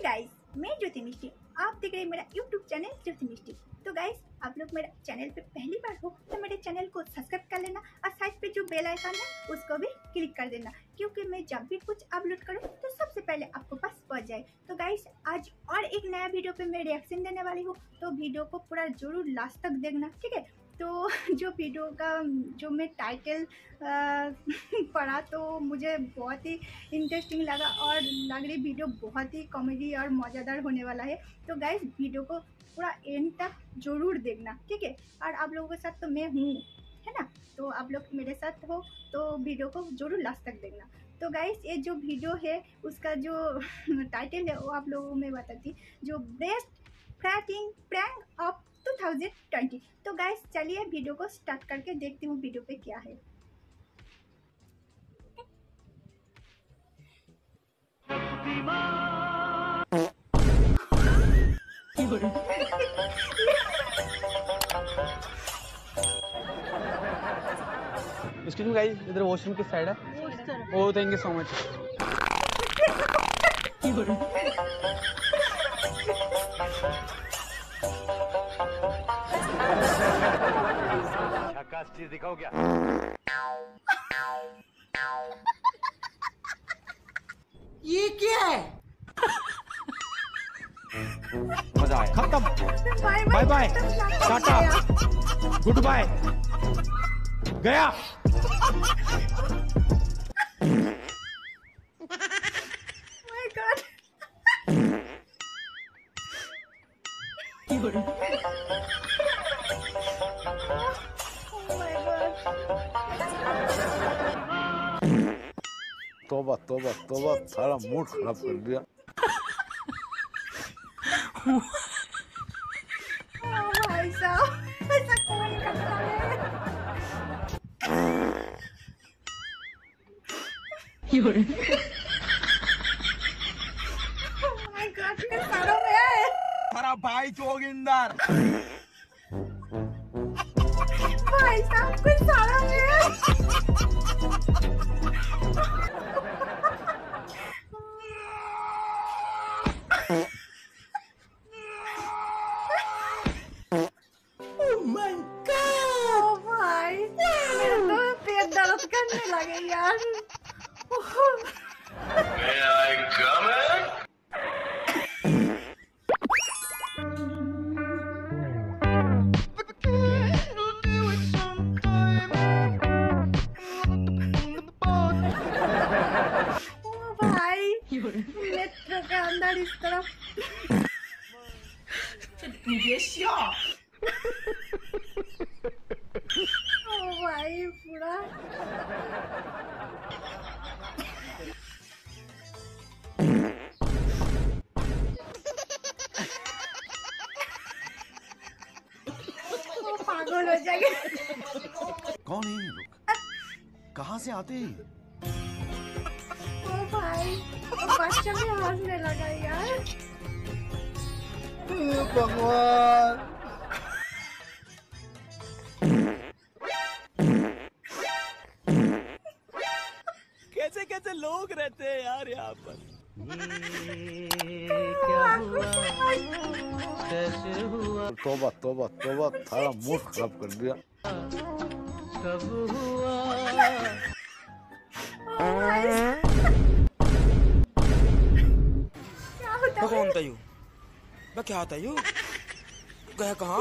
Guys, मैं ज्योति मिस्टी, आप देख रहे हैं मेरा यूट्यूब चैनल ज्योति मिस्टी। तो गाइस, आप लोग मेरा चैनल पे पहली बार हो तो मेरे चैनल को सब्सक्राइब कर लेना और साइड पे जो बेल आइकन है उसको भी क्लिक कर देना, क्योंकि मैं जब भी कुछ अपलोड करूँ तो सबसे पहले आपको पास पहुंच जाए। तो गाइस, आज और एक नया वीडियो पे मैं रिएक्शन देने वाली हूँ, तो वीडियो को पूरा जरूर लास्ट तक देखना, ठीक है। तो जो वीडियो का जो मैं टाइटल पढ़ा तो मुझे बहुत ही इंटरेस्टिंग लगा और लग रही वीडियो बहुत ही कॉमेडी और मज़ेदार होने वाला है। तो गाइस, वीडियो को पूरा एंड तक जरूर देखना, ठीक है। और आप लोगों के साथ तो मैं हूँ, है ना, तो आप लोग मेरे साथ हो तो वीडियो को जरूर लास्ट तक देखना। तो गाइस, ये जो वीडियो है उसका जो टाइटल है वो आप लोगों में बताती, जो बेस्ट फ्रैटिंग प्रैंक ऑफ 2020। तो गाइस, चलिए वीडियो को स्टार्ट करके देखती हूँ वीडियो पे क्या है। एक्सक्यूज मी गाइस, इधर वॉशरूम किस साइड है? ओह, थैंक यू सो मच। झकास चीज दिखाओ क्या? ये क्या है? मजा आया। खत्म। Bye bye tata, good bye, गया। माय गॉड, तौबा तौबा तौबा, सारा मूड खराब कर दिया। भाई साहब, ऐसा कौन करता है? माय गॉड, किस सारों में है? हमारा भाई जोगिंदर। भाई साहब, कुछ सारों में है। ओ भाई, मेरा तो पेट दर्द करने लगे यार। ओ भाई, मेट्रो के अंदर इस तरफ। ओ भाई, पूरा वो पागल हो जाएगा। कौन है ये लोग? कहाँ से आते हैं? ओ भाई, वो बच्चा भी हंसने लगा यार। भगवान, कैसे कैसे लोग रहते हैं यार यहाँ पर। तौबा तौबा तौबा, सारा मूड खराब कर दिया। ओ भाई, क्या होता है? कौन था यू? क्या था यू? गया कहाँ?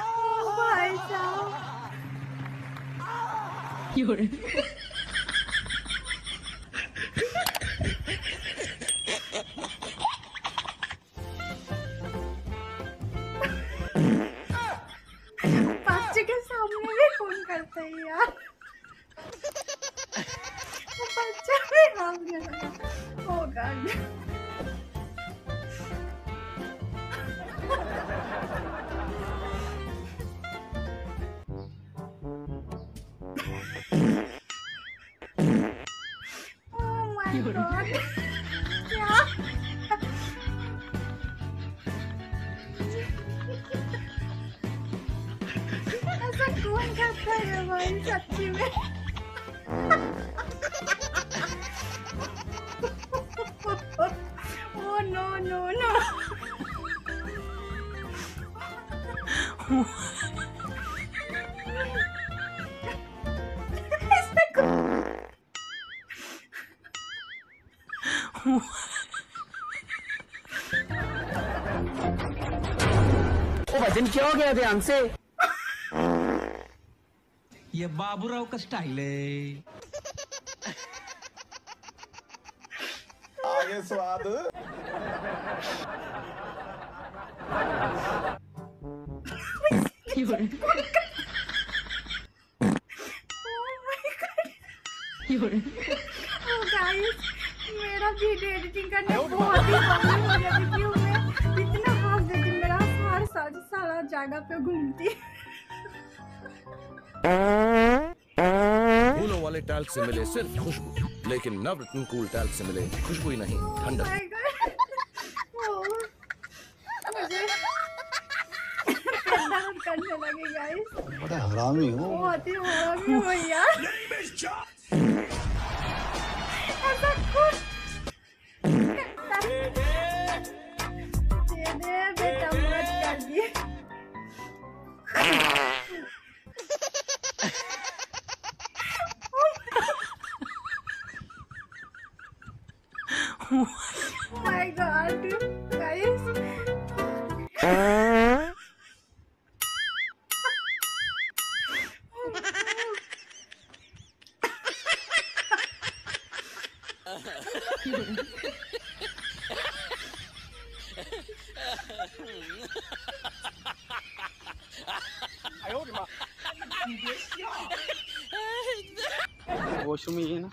ओ भाई साहब, बच्चे के सामने भी कौन करता है यार? वो बच्चा भी हंसने लगा। ओ गॉड, ओ माय गॉड, क्या? ऐसा कौन करता अरे भाई सच्ची में ओ नो नो नो वजन क्या हो गया ध्यान से? ये बाबूराव का स्टाइल है। आगे स्वाद मेरा वीडियो एडिटिंग करने बहुत ही प्रॉब्लम हो जाती क्यों मैं इतना हाथ देती मेरा हर सारा जगह पे घूमती। फूलों वाले टैल्क से मिले सिर्फ खुशबू, लेकिन नवरत्न कूल टैल्क से मिले खुशबू ही नहीं ठंडक। करने लगे गाइस, बड़ा हरामी हो। बहुत ही हरामी हो यार। ऐसा कुछ दे दे बेटा मत कर दिए। My God, guys. वॉशरूम ही है ना।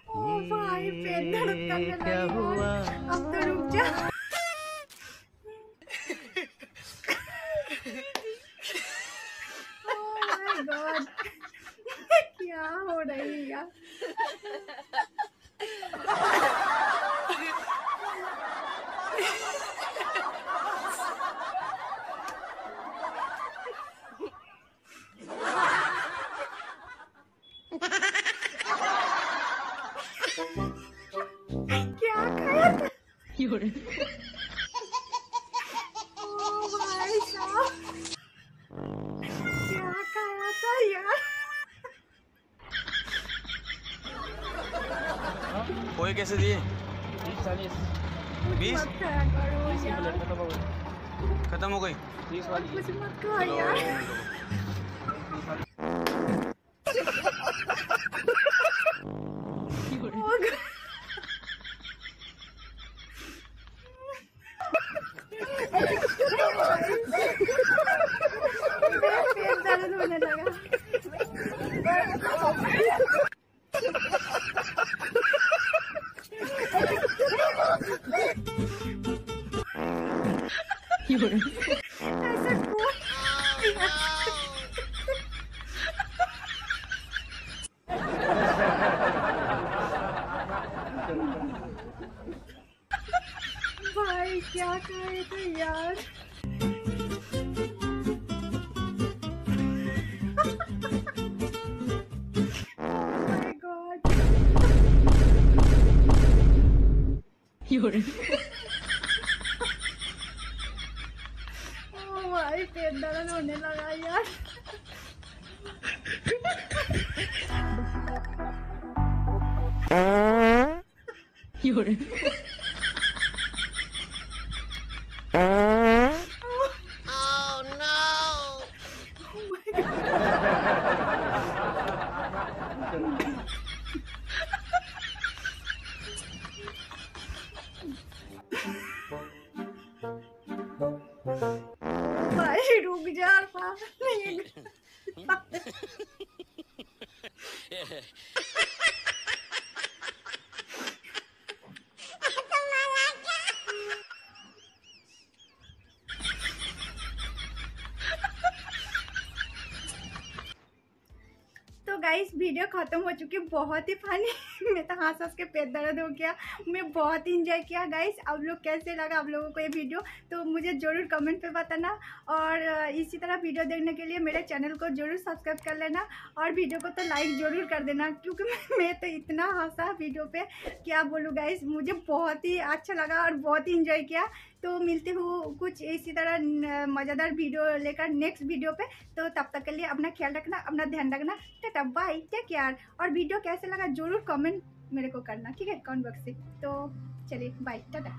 ओ भाई पेट दर्द करने लगा। अब तो रुक जा। Oh my God, क्या हो रही है यार? क्या खाया था? ओ भाई साहब, क्या खाया था यार? पोहे कैसे दिए? 20 मत खाया करो यार। खत्म हो गई। कुछ मत खाओ यार। पेट दर्द होने लगा। ऐसा कौन? भाई क्या खाए थे यार? My God. ओ भाई पेट दर्द होने लगा यार। भाई रुक जा तो गाइस वीडियो खत्म हो चुकी है, बहुत ही फनी मैं तो हंस हंस के पेट दर्द हो गया। मैं बहुत ही इंजॉय किया गाइस। आप लोग कैसे लगा आप लोगों को ये वीडियो, तो मुझे ज़रूर कमेंट पे बताना। और इसी तरह वीडियो देखने के लिए मेरे चैनल को ज़रूर सब्सक्राइब कर लेना और वीडियो को तो लाइक ज़रूर कर देना, क्योंकि मैं तो इतना हंसा वीडियो पे क्या बोलूँ गाइस। मुझे बहुत ही अच्छा लगा और बहुत ही इंजॉय किया। तो मिलती हूँ कुछ इसी तरह मज़ेदार वीडियो लेकर नेक्स्ट वीडियो पे। तो तब तक के लिए अपना ख्याल रखना, अपना ध्यान रखना। Tata bye, take care. और वीडियो कैसे लगा ज़रूर कमेंट मेरे को करना, ठीक है, कमेंट बॉक्स से। तो चलिए बाय, टाटा।